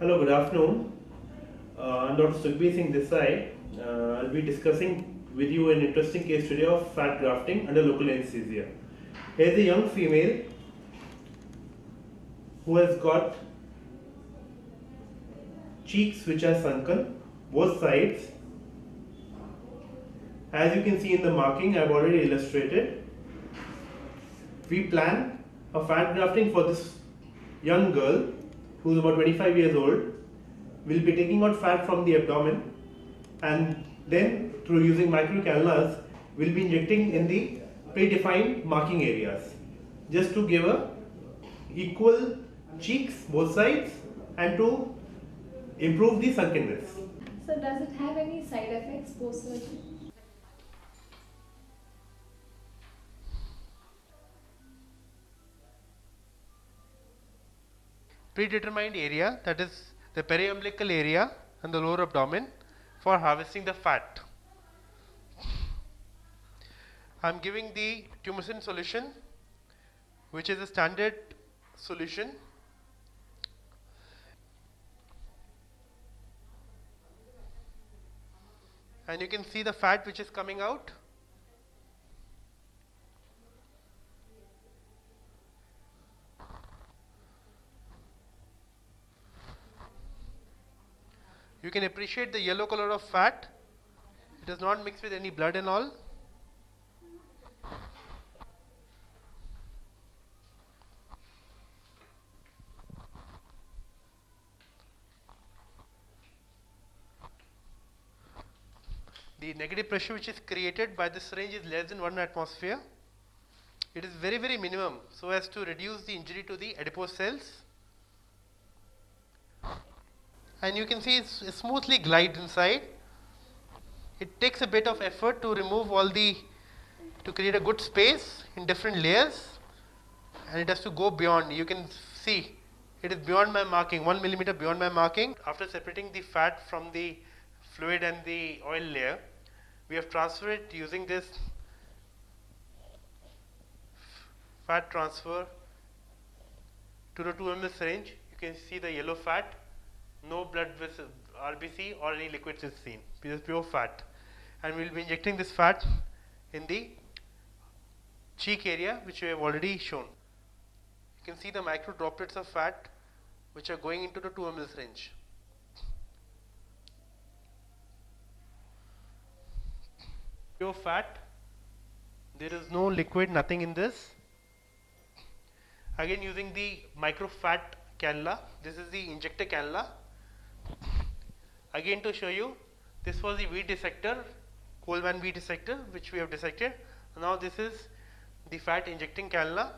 Hello, good afternoon. I'm Dr. Sukhbir Singh this side. I'll be discussing with you an interesting case study of fat grafting under local anesthesia. Here's a young female who has got cheeks which are sunken, both sides. As you can see in the marking, I've already illustrated. We plan a fat grafting for this young girl who's about 25 years old. We'll be taking out fat from the abdomen and then through using microcannulas we'll be injecting in the predefined marking areas just to give a equal cheeks both sides and to improve the sunkenness. So does it have any side effects post-surgery? Predetermined area, that is the periumbilical area and the lower abdomen, for harvesting the fat. I am giving the tumescent solution, which is a standard solution. And you can see the fat which is coming out. You can appreciate the yellow color of fat. It is not mixed with any blood and all. The negative pressure which is created by this syringe is less than 1 atmosphere. It is very minimum so as to reduce the injury to the adipose cells. And you can see it smoothly glides inside. It takes a bit of effort to remove to create a good space in different layers, and it has to go beyond. You can see it is beyond my marking, 1 millimeter beyond my marking. After separating the fat from the fluid and the oil layer, we have transferred it using this fat transfer to the 2 ml syringe. You can see the yellow fat. No blood vessel, RBC or any liquids is seen. It is pure fat. And we will be injecting this fat in the cheek area, which we have already shown. You can see the micro droplets of fat which are going into the 2 ml syringe. Pure fat. There is no liquid, nothing in this. Again using the micro fat cannula. This is the injector cannula. Again to show you, this was the V dissector, Coleman V dissector, which we have dissected. Now this is the fat injecting cannula.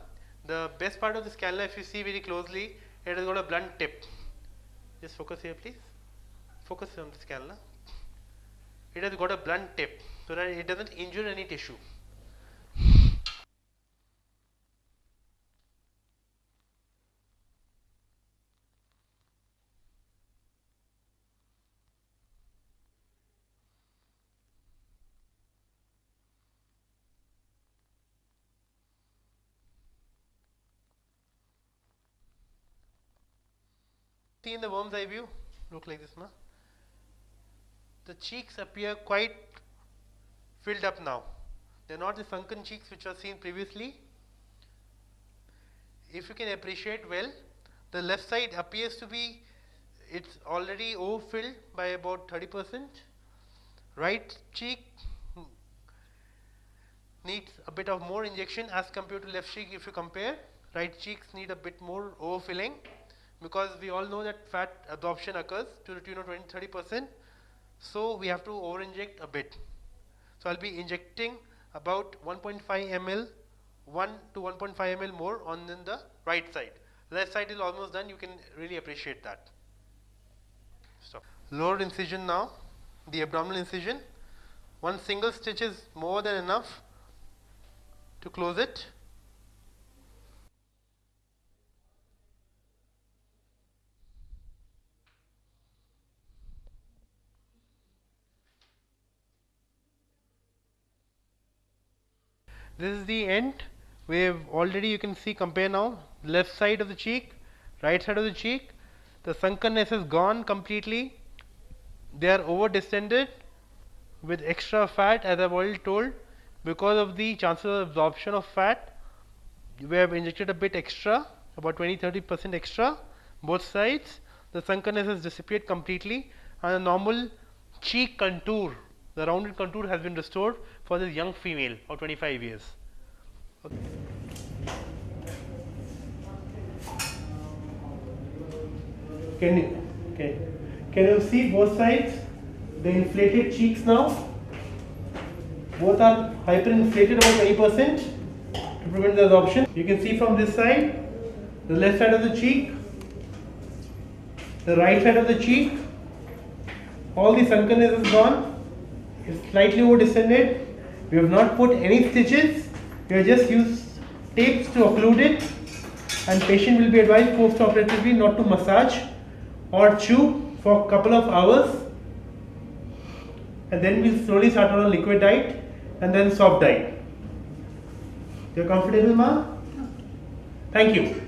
The best part of this cannula, if you see very closely, it has got a blunt tip. Just focus here please. Focus on this cannula. It has got a blunt tip so that it doesn't injure any tissue. See in the worm's eye view, look like this now. The cheeks appear quite filled up now. They are not the sunken cheeks which were seen previously. If you can appreciate well, the left side appears to be, it's already overfilled by about 30%. Right cheek needs a bit of more injection as compared to left cheek. If you compare, right cheeks need a bit more overfilling, because we all know that fat absorption occurs to the tune of 20-30%. So we have to over inject a bit. So I'll be injecting about 1.5 ml, 1 to 1.5 ml more on the right side. Left side is almost done. You can really appreciate that. Stop. Lower incision now, the abdominal incision. One single stitch is more than enough to close it. This is the end. We have already, you can see, compare now, left side of the cheek, right side of the cheek. The sunkenness is gone completely. They are over distended with extra fat, as I've already told. Because of the chances of absorption of fat, we have injected a bit extra, about 20-30% extra, both sides. The sunkenness has disappeared completely, and the normal cheek contour, the rounded contour, has been restored for this young female of 25 years. Okay. Can you see both sides? The inflated cheeks now. Both are hyperinflated about 20% to prevent the absorption. You can see from this side, the left side of the cheek, the right side of the cheek, all the sunkenness is gone. It's slightly over distended. We have not put any stitches. We have just used tapes to occlude it, and patient will be advised post-operatively not to massage or chew for a couple of hours, and then we'll slowly start on a liquid diet and then soft diet. You're comfortable, ma? Thank you.